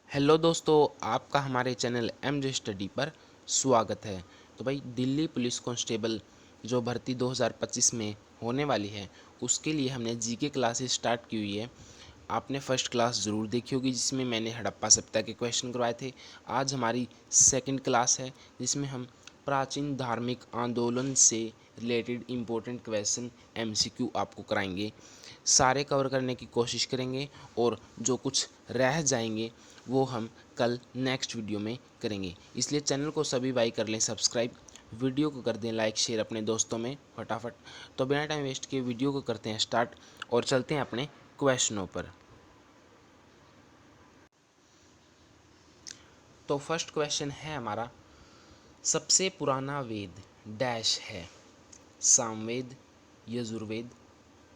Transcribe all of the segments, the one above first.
Hello दोस्तों, आपका हमारे चैनल एमजे स्टडी पर स्वागत है। तो भाई, दिल्ली पुलिस कांस्टेबल जो भर्ती 2025 में होने वाली है, उसके लिए हमने जीके क्लासेस स्टार्ट की हुई है। आपने फर्स्ट क्लास ज़रूर देखी होगी जिसमें मैंने हड़प्पा सभ्यता के क्वेश्चन करवाए थे। आज हमारी सेकंड क्लास है जिसमें हम प्राचीन धार्मिक आंदोलन से रिलेटेड इम्पोर्टेंट क्वेश्चन एमसीक्यू आपको कराएंगे। सारे कवर करने की कोशिश करेंगे और जो कुछ रह जाएंगे वो हम कल नेक्स्ट वीडियो में करेंगे। इसलिए चैनल को सभी भाई कर लें सब्सक्राइब, वीडियो को कर दें लाइक शेयर अपने दोस्तों में फटाफट। तो बिना टाइम वेस्ट किए वीडियो को करते हैं स्टार्ट और चलते हैं अपने क्वेश्चनों पर। तो फर्स्ट क्वेश्चन है हमारा, सबसे पुराना वेद डैश है। सामवेद, यजुर्वेद,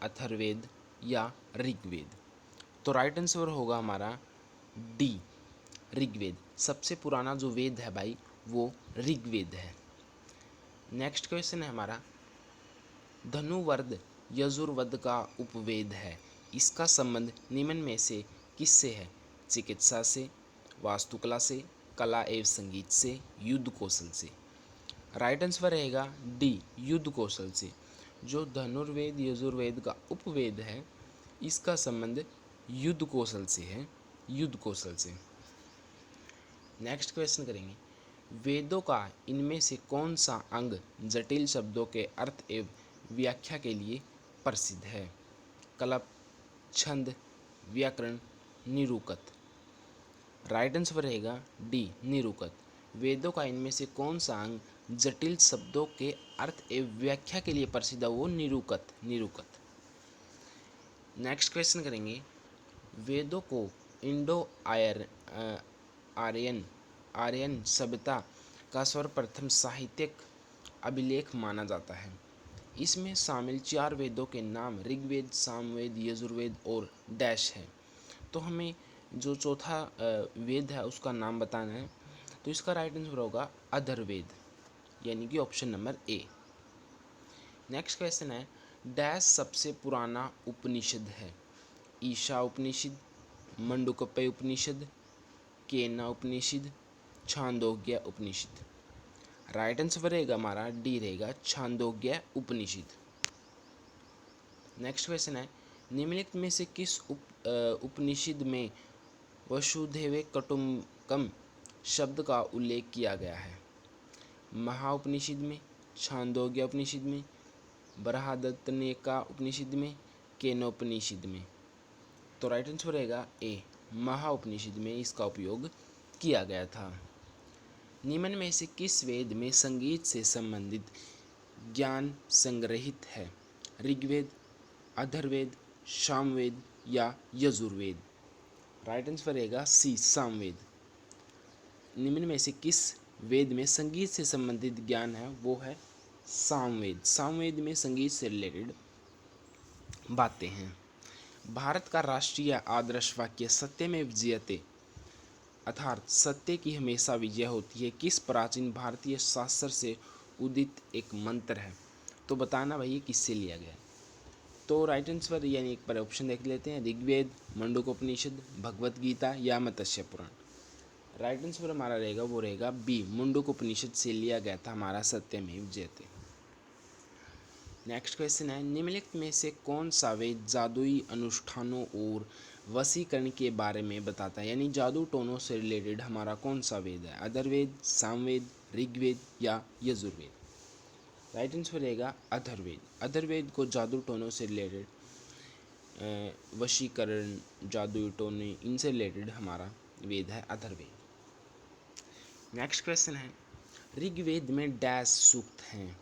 अथर्ववेद या ऋग्वेद। तो राइट आंसर होगा हमारा डी, ऋग्वेद। सबसे पुराना जो वेद है भाई वो ऋग्वेद है। नेक्स्ट क्वेश्चन है हमारा, धनुर्वेद यजुर्वेद का उपवेद है। इसका संबंध निम्न में से किससे है? चिकित्सा से, वास्तुकला से, कला एवं संगीत से, युद्ध कौशल से। राइट आंसर रहेगा डी, युद्ध कौशल से। जो धनुर्वेद यजुर्वेद का उपवेद है, इसका संबंध युद्ध कौशल से है, युद्ध कौशल से। नेक्स्ट क्वेश्चन करेंगे, वेदों का इनमें से कौन सा अंग जटिल शब्दों के अर्थ एवं व्याख्या के लिए प्रसिद्ध है? कल्प, छंद, व्याकरण, निरूकत। राइट आंसर रहेगा डी, निरूकत। वेदों का इनमें से कौन सा अंग जटिल शब्दों के अर्थ एवं व्याख्या के लिए प्रसिद्ध है? वो निरूकत, निरूकत। नेक्स्ट क्वेश्चन करेंगे, वेदों को इंडो आर्यन आर्यन सभ्यता का सर्वप्रथम साहित्यिक अभिलेख माना जाता है। इसमें शामिल चार वेदों के नाम ऋग्वेद, सामवेद, यजुर्वेद और डैश है। तो हमें जो चौथा वेद है उसका नाम बताना है। तो इसका राइट आंसर होगा अथर्ववेद, यानी कि option number A. Next question है, डैश सबसे पुराना उपनिषद है? ईशा उपनिषद, मंडूकप्य उपनिषद, केना उपनिषद, छांदोग्य उपनिषद। राइट आंसर रहेगा हमारा डी रहेगा, छांदोग्य उपनिषद। नेक्स्ट क्वेश्चन है, निम्नलिखित में से किस उपनिषद में वसुधैव कुटुंबकम शब्द का उल्लेख किया गया है? महाउपनिषद में, छांदोग्य उपनिषद में, बृहदारण्यका उपनिषद में, केनोपनिषद में। तो राइट आंसर रहेगा ए, महाउपनिषद में इसका उपयोग किया गया था। निम्न में से किस वेद में संगीत से संबंधित ज्ञान संग्रहित है? ऋग्वेद, अथर्ववेद, सामवेद या यजुर्वेद। राइट आंसर रहेगा सी, सामवेद। निम्न में से किस वेद में संगीत से संबंधित ज्ञान है? वो है सामवेद। सामवेद में संगीत से रिलेटेड बातें हैं। भारत का राष्ट्रीय आदर्श वाक्य सत्यमेव जयते अर्थात सत्य की हमेशा विजय होती है किस प्राचीन भारतीय शास्त्र से उदित एक मंत्र है? तो बताना भाई ये किससे लिया गया है? तो राइट आंसर यानी एक बार ऑप्शन देख लेते हैं, ऋग्वेद, मंडूकोपनिषद, भगवत गीता या मत्स्य पुराण। राइट आंसर हमारा रहेगा वो रहेगा बी, मुंडकोपनिषद से लिया गया था हमारा सत्यमेव जयते। नेक्स्ट क्वेश्चन है, निम्नलिखित में से कौन सा वेद जादुई अनुष्ठानों और वशीकरण के बारे में बताता है? यानी जादू टोनों से रिलेटेड हमारा कौन सा वेद है? अथर्ववेद, सामवेद, ऋग्वेद या यजुर्वेद। राइट आंसर रहेगा अथर्ववेद। अथर्ववेद को जादू टोनों से रिलेटेड, वशीकरण, जादुई टोने, इनसे रिलेटेड हमारा वेद है अथर्ववेद। नेक्स्ट क्वेश्चन है, ऋग्वेद में डैश सूक्त हैं?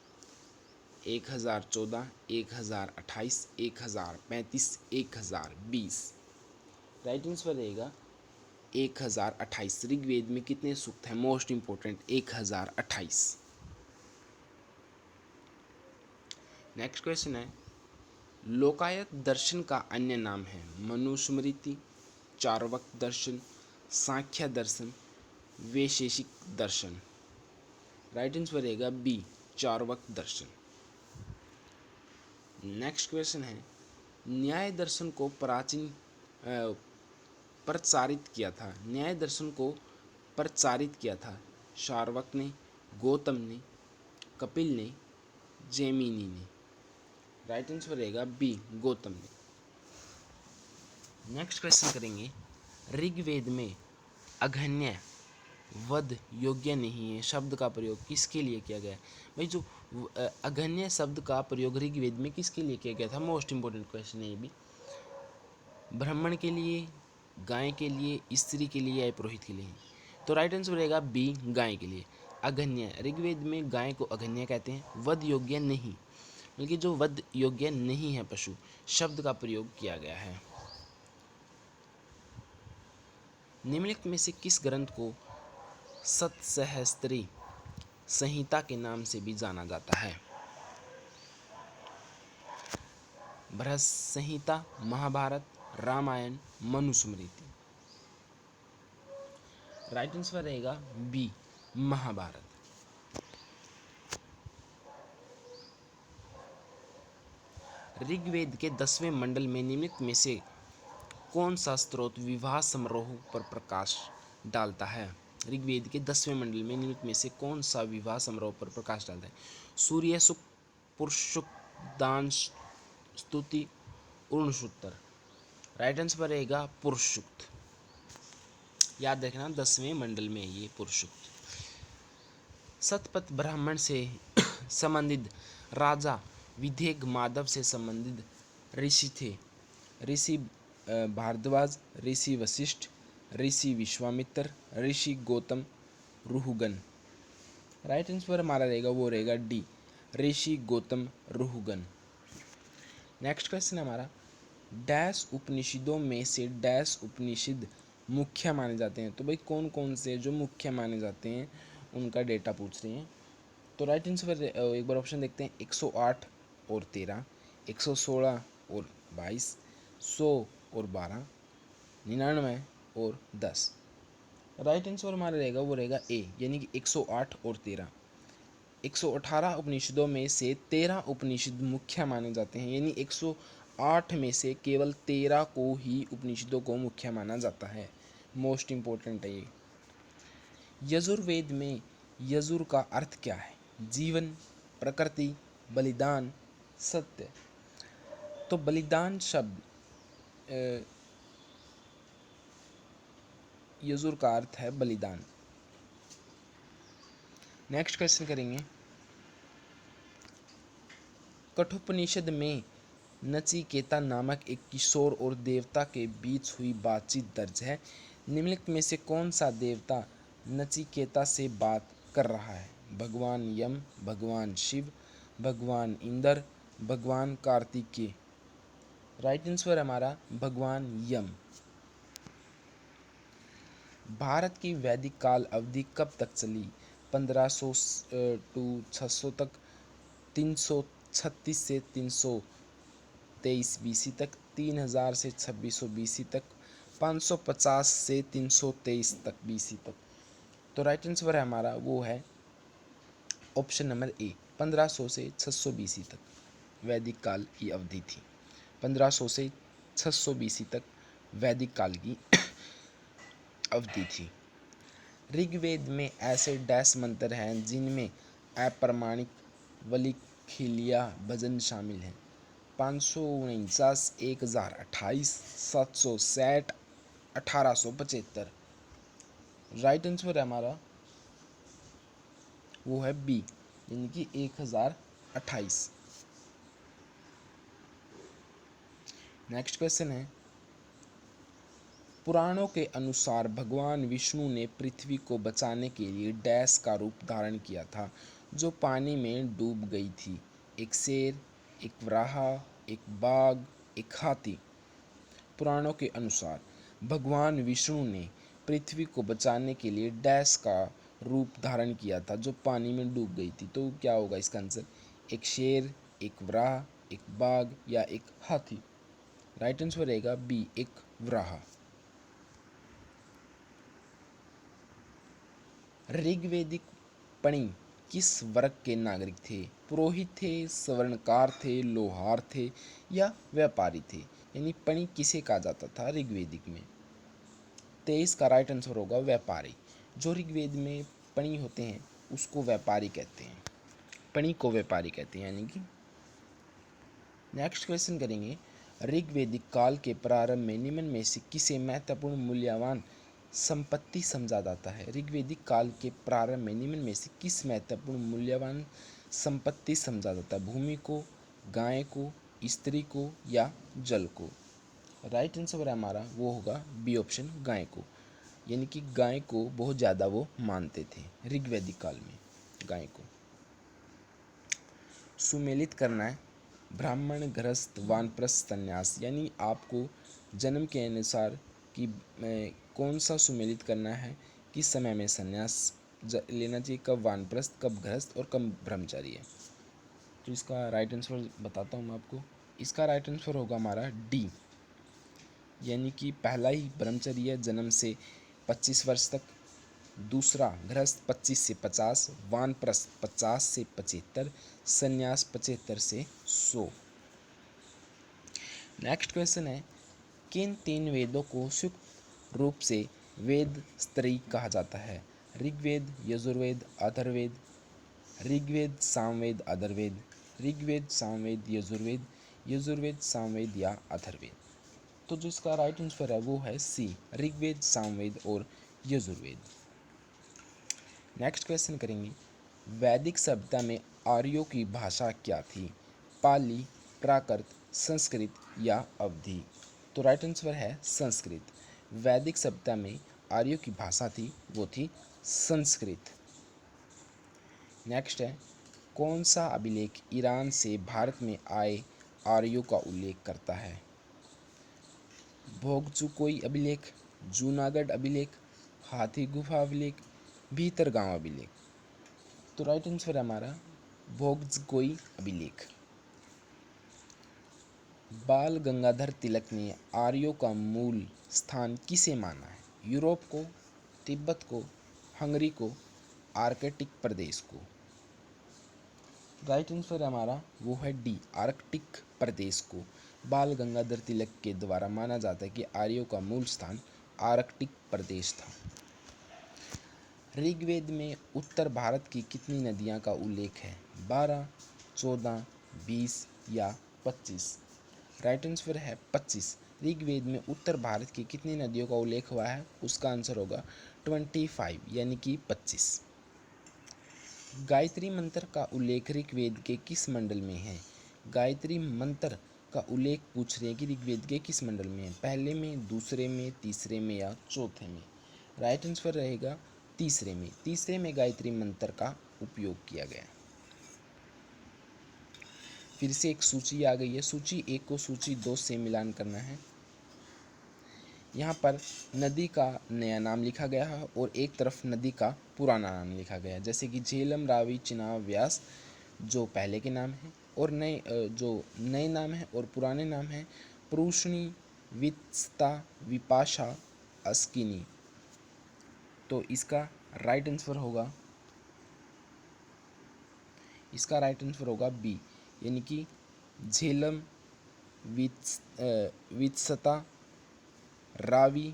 1014, 1028, 1035, 1020। राइट आंसर रहेगा 1028। ऋग्वेद में कितने सूक्त हैं? Most important 1028। नेक्स्ट क्वेश्चन है, लोकायत दर्शन का अन्य नाम है? मनुस्मृति, चार्वाक दर्शन, सांख्य दर्शन, वैशेषिक दर्शन। राइट आंसर रहेगा बी, चार्वाक दर्शन। नेक्स्ट क्वेश्चन है, न्याय दर्शन को प्राचीन प्रचारित किया था? न्याय दर्शन को प्रचारित किया था चार्वाक ने, गौतम ने, कपिल ने, जैमिनी ने। राइट आंसर रहेगा बी, गौतम ने। नेक्स्ट क्वेश्चन करेंगे, ऋग्वेद में अघन्य वध योग्य नहीं है शब्द का प्रयोग किसके लिए किया गया है? भाई जो अघन्य शब्द का प्रयोग ऋग्वेद में किसके लिए किया गया था? मोस्ट इंपोर्टेंट क्वेश्चन है ये भी। ब्राह्मण के लिए, गाय के लिए, स्त्री के लिए या पुरोहित के लिए? तो राइट आंसर रहेगा बी, गाय के लिए। अघन्य, ऋग्वेद में गाय को अघन्य कहते हैं, वध योग्य नहीं, बल्कि जो वध योग्य नहीं है पशु शब्द का प्रयोग किया गया है। निम्नलिखित में से किस ग्रंथ को सतसहस्त्री संहिता के नाम से भी जाना जाता है? बृहत संहिता, महाभारत, रामायण, मनुस्मृति। राइट आंसर रहेगा बी, महाभारत। ऋग्वेद के 10वें मंडल में निम्नलिखित में से कौन सा स्रोत विवाह समारोह पर प्रकाश डालता है? ऋग्वेद के 10वें मंडल में निम्नलिखित में से कौन सा विवाह समारोह पर प्रकाश डालता है? सूर्य सूक्त, पुरुष सूक्त, दान स्तुति, उर्णसूत्र। राइट आंसर रहेगा पुरुष सूक्त। याद रखना 10वें मंडल में ये पुरुष सूक्त। सतपथ ब्राह्मण से संबंधित राजा विदेह माधव से संबंधित ऋषि थे? ऋषि भारद्वाज, ऋषि वशिष्ठ, ऋषि विश्वामित्र, ऋषि गौतम, रुहुगन। राइट आंसर हमारा रहेगा वो रहेगा डी, ऋषि गौतम रुहुगन। नेक्स्ट क्वेश्चन हमारा, डैश उपनिषदों में से डैश उपनिषद मुख्य माने जाते हैं? तो भाई कौन कौन से जो मुख्य माने जाते हैं उनका डेटा पूछ रहे हैं। तो राइट आंसर एक बार ऑप्शन देखते हैं, 108 और 13, 116 और 22, 100 और 12, 99 और 10। राइट आंसर हमारा रहेगा वो रहेगा ए, यानी कि 108 और 13। 118 उपनिषदों में से 13 उपनिषद मुख्य माने जाते हैं, यानी 108 में से केवल 13 को ही उपनिषदों को मुख्य माना जाता है। मोस्ट इंपॉर्टेंट है ये। यजुर्वेद में यजुर का अर्थ क्या है? जीवन, प्रकृति, बलिदान, सत्य। तो बलिदान शब्द यजुर का अर्थ है बलिदान। नेक्स्ट क्वेश्चन करेंगे, कठोपनिषद में नचिकेता नामक एक किशोर और देवता के बीच हुई बातचीत दर्ज है। निम्नलिखित में से कौन सा देवता नचिकेता से बात कर रहा है? भगवान यम, भगवान शिव, भगवान इंद्र, भगवान कार्तिकेय। राइट आंसर हमारा भगवान यम। भारत की वैदिक काल अवधि कब तक चली? 1500 टू 600 तक, 336 से 323 बीसी तक, 3000 से 2600 बीसी तक, 550 से 323 तक बीसी तक। तो राइट आंसर है हमारा वो है ऑप्शन नंबर ए, 1500 से 600 बीसी तक वैदिक काल की अवधि थी। 1500 से 600 बीसी तक वैदिक काल की अवधि थी। ऋग्वेद में ऐसे डैश मंत्र हैं जिनमें अप्रमाणिक वलिखिलिया भजन शामिल हैं? 549, 1028, 760, 1875। राइट आंसर है हमारा वो है बी, यानी कि 1028। नेक्स्ट क्वेश्चन है, पुराणों के अनुसार भगवान विष्णु ने पृथ्वी को बचाने के लिए डैश का रूप धारण किया था जो पानी में डूब गई थी? एक शेर, एक वराह, एक बाघ, एक हाथी। पुराणों के अनुसार भगवान विष्णु ने पृथ्वी को बचाने के लिए डैश का रूप धारण किया था जो पानी में डूब गई थी। तो क्या होगा इसका आंसर? एक शेर, एक वराह, एक बाघ या एक हाथी। राइट आंसर रहेगा बी, एक वराह। ऋग्वेदिक पणि किस वर्ग के नागरिक थे? पुरोहित थे, स्वर्णकार थे, लोहार थे या व्यापारी थे? यानी पणि किसे कहा जाता था ऋग्वेदिक में? 23 का राइट आंसर होगा व्यापारी। जो ऋग्वेद में पणी होते हैं उसको व्यापारी कहते हैं, पणी को व्यापारी कहते हैं। यानी कि नेक्स्ट क्वेश्चन करेंगे, ऋग्वेदिक काल के प्रारंभ में निम्न में से किसे महत्वपूर्ण मूल्यवान संपत्ति समझा जाता है? ऋग्वेदिक काल के प्रारंभ में निम्न में से किस महत्वपूर्ण मूल्यवान संपत्ति समझा जाता है? भूमि को, गाय को, स्त्री को या जल को? राइट आंसर है हमारा वो होगा बी ऑप्शन, गाय को। यानी कि गाय को बहुत ज़्यादा वो मानते थे ऋग्वैदिक काल में, गाय को। सुमेलित करना है ब्राह्मण, गृहस्थ, वानप्रस्थ, संन्यास। यानी आपको जन्म के अनुसार कि कौन सा सुमेलित करना है, किस समय में संन्यास लेना चाहिए, कब वानप्रस्थ, कब गृहस्थ और कब ब्रह्मचारी है। तो इसका राइट आंसर बताता हूँ मैं आपको। इसका राइट आंसर होगा हमारा डी, यानी कि पहला ही ब्रह्मचर्य जन्म से 25 वर्ष तक, दूसरा गृहस्थ 25 से 50, वानप्रस्थ 50 से 75, संन्यास 75 से 100। नेक्स्ट क्वेश्चन है, किन 3 वेदों को संयुक्त रूप से वेद त्रयी कहा जाता है? ऋग्वेद, यजुर्वेद, अथर्ववेद, ऋग्वेद, सामवेद, अथर्ववेद, ऋग्वेद, सामवेद, यजुर्वेद, यजुर्वेद, सामवेद या अथर्ववेद? तो जो इसका राइट आंसर है वो है सी, ऋग्वेद, सामवेद और यजुर्वेद। नेक्स्ट क्वेश्चन करेंगे, वैदिक सभ्यता में आर्यों की भाषा क्या थी? पाली, प्राकृत, संस्कृत या अवधी? तो राइट आंसर है संस्कृत। वैदिक सभ्यता में आर्यों की भाषा थी वो थी संस्कृत। नेक्स्ट है, कौन सा अभिलेख ईरान से भारत में आए आर्यों का उल्लेख करता है? भोगचुकोई अभिलेख, जूनागढ़ अभिलेख, हाथी गुफा अभिलेख, भीतरगांव अभिलेख? तो राइट आंसर है हमारा भोगचुकोई अभिलेख। बाल गंगाधर तिलक ने आर्यों का मूल स्थान किसे माना है? यूरोप को, तिब्बत को, हंगरी को, आर्कटिक प्रदेश को? राइट आंसर हमारा वो है डी, आर्कटिक प्रदेश को। बाल गंगाधर तिलक के द्वारा माना जाता है कि आर्यों का मूल स्थान आर्कटिक प्रदेश था। ऋग्वेद में उत्तर भारत की कितनी नदियां का उल्लेख है? 12, 14, 20 या 25? राइट आंसर है 25। ऋग्वेद में उत्तर भारत की कितनी नदियों का उल्लेख हुआ है? उसका आंसर होगा 25, यानी कि 25। गायत्री मंत्र का उल्लेख ऋग्वेद के किस मंडल में है? गायत्री मंत्र का उल्लेख पूछ रहे हैं कि ऋग्वेद के किस मंडल में है? पहले में, दूसरे में, तीसरे में या चौथे में? राइट आंसर रहेगा तीसरे में। तीसरे में गायत्री मंत्र का उपयोग किया गया। फिर से एक सूची आ गई है, सूची 1 को सूची 2 से मिलान करना है। यहाँ पर नदी का नया नाम लिखा गया है और एक तरफ नदी का पुराना नाम लिखा गया है। जैसे कि झेलम, रावी, चिनाब, व्यास जो पहले के नाम हैं और जो नए नाम हैं और पुराने नाम हैं प्रूषणी, वित्सता, विपाशा, अस्किनी। तो इसका राइट आंसर होगा बी, यानी कि झेलम, वित्सता, रावी,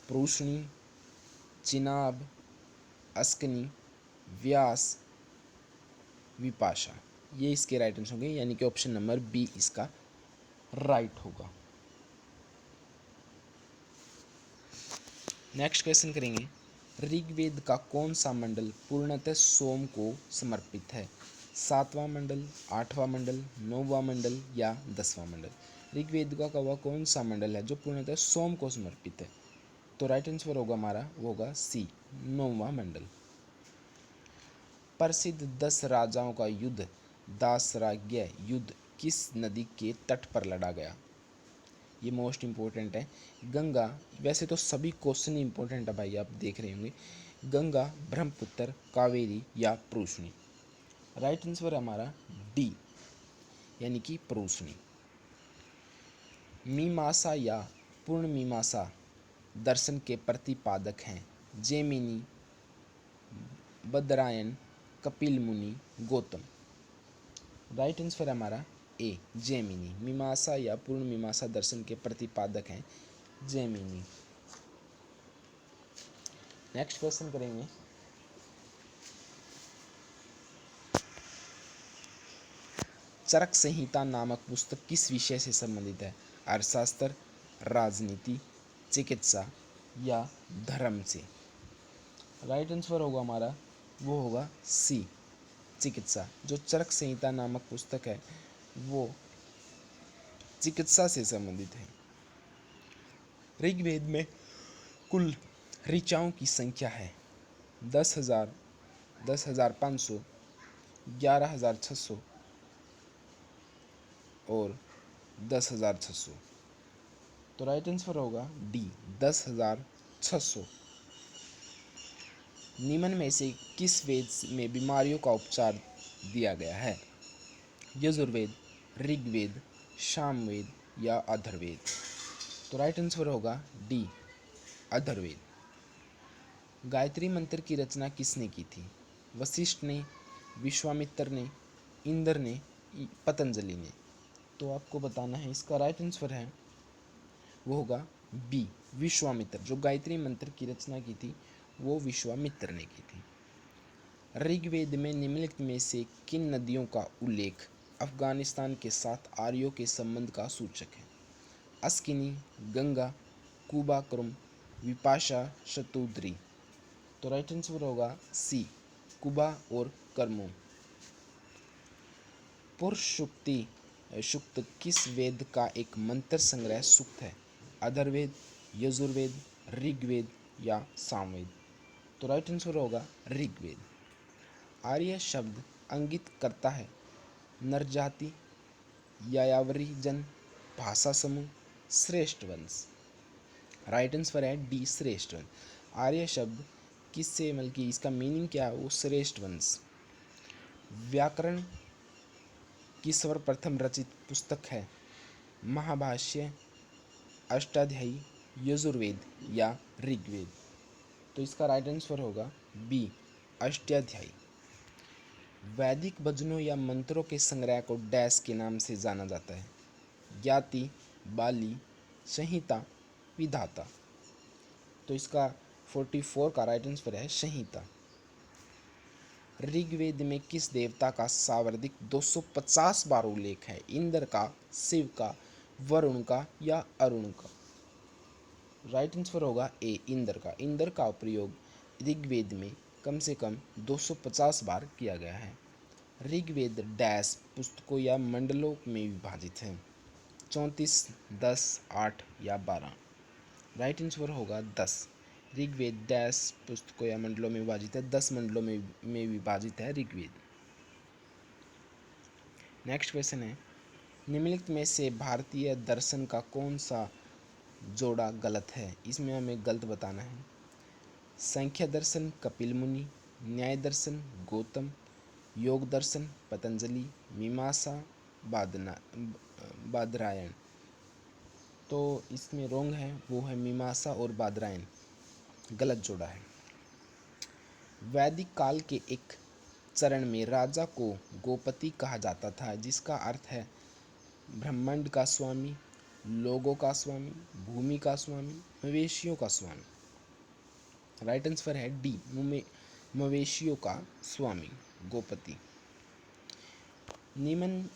प्रूषणी, चिनाब, अस्कनी, व्यास, विपाशा, ये इसके राइट आंसर होंगे। यानी कि ऑप्शन नंबर बी इसका राइट होगा। नेक्स्ट क्वेश्चन करेंगे, ऋग्वेद का कौन सा मंडल पूर्णतः सोम को समर्पित है? 7वां मंडल, 8वां मंडल, 9वां मंडल या 10वां मंडल? ऋग्वेद का वह कौन सा मंडल है जो पूर्णतः सोम को समर्पित है? तो राइट आंसर होगा हमारा वो होगा सी, 9वां मंडल। प्रसिद्ध 10 राजाओं का युद्ध दासराग्य युद्ध किस नदी के तट पर लड़ा गया? ये मोस्ट इंपॉर्टेंट है। गंगा, वैसे तो सभी क्वेश्चन इंपॉर्टेंट है भाई, आप देख रहे होंगे। गंगा, ब्रह्मपुत्र, कावेरी या प्रूषणी? राइट आंसर है हमारा डी, यानी कि प्रूषणी। मीमांसा या पूर्ण मीमांसा दर्शन के प्रतिपादक हैं जैमिनी, बदरायन, कपिल मुनि, गौतम? राइट आंसर है हमारा ए, जैमिनी। मीमांसा या पूर्ण मीमांसा दर्शन के प्रतिपादक हैं जैमिनी। नेक्स्ट क्वेश्चन करेंगे, चरक संहिता नामक पुस्तक किस विषय से संबंधित है? अर्थशास्त्र, राजनीति, चिकित्सा या धर्म से? राइट आंसर होगा हमारा, वो होगा सी, चिकित्सा। जो चरक संहिता नामक पुस्तक है वो चिकित्सा से संबंधित है। ऋग्वेद में कुल ऋचाओं की संख्या है 10,000, 10,500, 11,600 और 10,600। तो राइट आंसर होगा डी, 10,600। निम्न में से किस वेद में बीमारियों का उपचार दिया गया है? यजुर्वेद, ऋग्वेद, सामवेद या अथर्ववेद? तो राइट आंसर होगा डी, अथर्ववेद। गायत्री मंत्र की रचना किसने की थी? वशिष्ठ ने, विश्वामित्र ने, इंद्र ने, पतंजलि ने? तो आपको बताना है, इसका राइट आंसर है वो होगा बी, विश्वामित्र। जो गायत्री मंत्र की रचना की थी वो विश्वामित्र ने की थी। ऋग्वेद में निम्नलिखित में से किन नदियों का उल्लेख अफगानिस्तान के साथ आर्यों के संबंध का सूचक है? अस्किनी, गंगा, कुबाकुरम, विपाशा, शतुद्री? तो राइट आंसर होगा सी, कुबा और कर्मो। पुरुष सूक्त किस वेद का एक मंत्र संग्रह सूक्त है? अथर्ववेद, यजुर्वेद, ऋग्वेद या सामवेद? तो राइट आंसर होगा ऋग्वेद। आर्य शब्द इंगित करता है नर जाति, यायावरी जन, भाषा समूह, श्रेष्ठ वंश? राइट आंसर है डी, श्रेष्ठ वंश। आर्य शब्द किससे, मतलब कि इसका मीनिंग क्या है, वो श्रेष्ठ वंश। व्याकरण की सर्वप्रथम रचित पुस्तक है? महाभाष्य, अष्टाध्यायी, यजुर्वेद या ऋग्वेद? तो इसका राइट आंसर होगा बी, अष्टाध्यायी। वैदिक भजनों या मंत्रों के संग्रह को डैश के नाम से जाना जाता है? ज्ञाति, बाली, संहिता, विधाता? तो इसका 44 का राइट आंसर है संहिता। ऋग्वेद में किस देवता का सर्वाधिक 250 बार उल्लेख है? इंद्र का, शिव का, वरुण का या अरुण का? राइट आंसर होगा ए, इंद्र का। इंद्र का प्रयोग ऋग्वेद में कम से कम 250 बार किया गया है। ऋग्वेद डैश पुस्तकों या मंडलों में विभाजित है? 34, 10, 8 या 12? राइट आंसर होगा 10। ऋग्वेद डैश पुस्तकों या मंडलों में विभाजित है, 10 मंडलों में विभाजित है ऋग्वेद। नेक्स्ट क्वेश्चन है, निम्नलिखित में से भारतीय दर्शन का कौन सा जोड़ा गलत है? इसमें हमें गलत बताना है। सांख्य दर्शन कपिल मुनि, न्याय दर्शन गौतम, योग दर्शन पतंजलि, मीमांसा बादरायण? तो इसमें रोंग है, वो है मीमांसा और बादरायण, गलत जोड़ा है। वैदिक काल के एक चरण में राजा को गोपति कहा जाता था, जिसका अर्थ है ब्रह्मांड का स्वामी, लोगों का स्वामी, भूमि का स्वामी, मवेशियों का स्वामी? राइट आंसर है डी, मवेशियों का स्वामी, गोपति। निम्न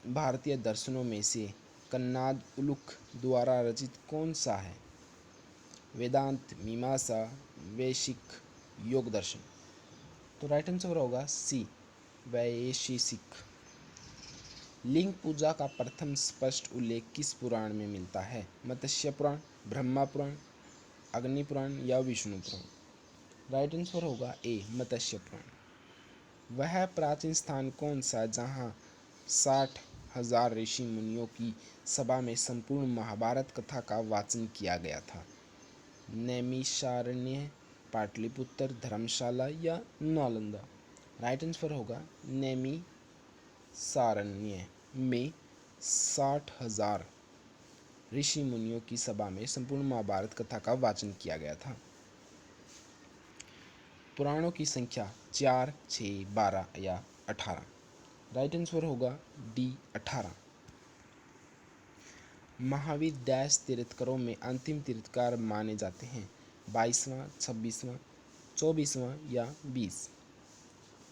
भारतीय दर्शनों में से कन्नाद उलुक द्वारा रचित कौन सा है? वेदांत, मीमांसा, वैशेषिक, योग दर्शन? तो राइट आंसर होगा सी, वैशेषिक। लिंग पूजा का प्रथम स्पष्ट उल्लेख किस पुराण में मिलता है? मत्स्य पुराण, ब्रह्मा पुराण, अग्नि पुराण या विष्णु पुराण? राइट आंसर होगा ए, मत्स्य पुराण। वह प्राचीन स्थान कौन सा जहाँ 60,000 ऋषि मुनियों की सभा में संपूर्ण महाभारत कथा का वाचन किया गया था? नैमिषारण्य, पाटलिपुत्र, धर्मशाला या नालंदा? राइट आंसर होगा नैमिषारण्य में 60,000 ऋषि मुनियों की सभा में संपूर्ण महाभारत कथा का वाचन किया गया था। पुराणों की संख्या 4, 6, 12 या 18? राइट आंसर होगा डी, 18। महावीर डैश तीर्थकरों में अंतिम तीर्थकार माने जाते हैं? 22वां, 26वां, 24वां या 20?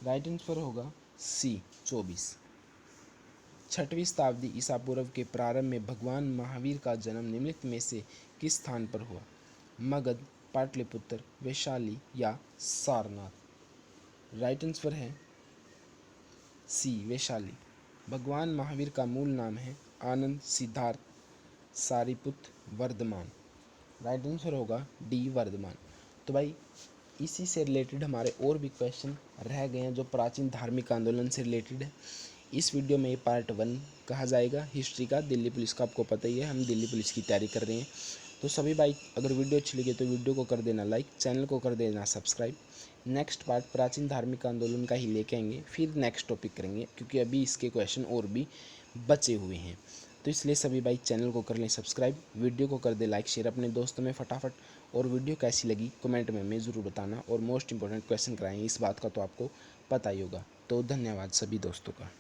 राइट आंसर होगा सी 24। 6वीं शताब्दी ईसा पूर्व के प्रारंभ में भगवान महावीर का जन्म निम्नलिखित में से किस स्थान पर हुआ? मगध, पाटलिपुत्र, वैशाली या सारनाथ? राइट आंसर है सी वैशाली। भगवान महावीर का मूल नाम है आनंद, सिद्धार्थ, सारिपुत्र, वर्धमान। राइट आंसर होगा डी वर्धमान। तो भाई इसी से रिलेटेड हमारे और भी क्वेश्चन रह गए हैं जो प्राचीन धार्मिक आंदोलन से रिलेटेड है। इस वीडियो में ये पार्ट 1 कहा जाएगा हिस्ट्री का। दिल्ली पुलिस का आपको पता ही है, हम दिल्ली पुलिस की तैयारी कर रहे हैं। तो सभी भाई अगर वीडियो अच्छी लगी तो वीडियो को कर देना लाइक, चैनल को कर देना सब्सक्राइब। नेक्स्ट पार्ट प्राचीन धार्मिक आंदोलन का ही लेके आएंगे, फिर नेक्स्ट टॉपिक करेंगे क्योंकि अभी इसके क्वेश्चन और भी बचे हुए हैं। तो इसलिए सभी भाई चैनल को कर लें सब्सक्राइब, वीडियो को कर दे लाइक शेयर अपने दोस्तों में फटाफट। और वीडियो कैसी लगी कमेंट में हमें ज़रूर बताना। और मोस्ट इंपॉर्टेंट क्वेश्चन कराएंगे, इस बात का तो आपको पता ही होगा। तो धन्यवाद सभी दोस्तों का।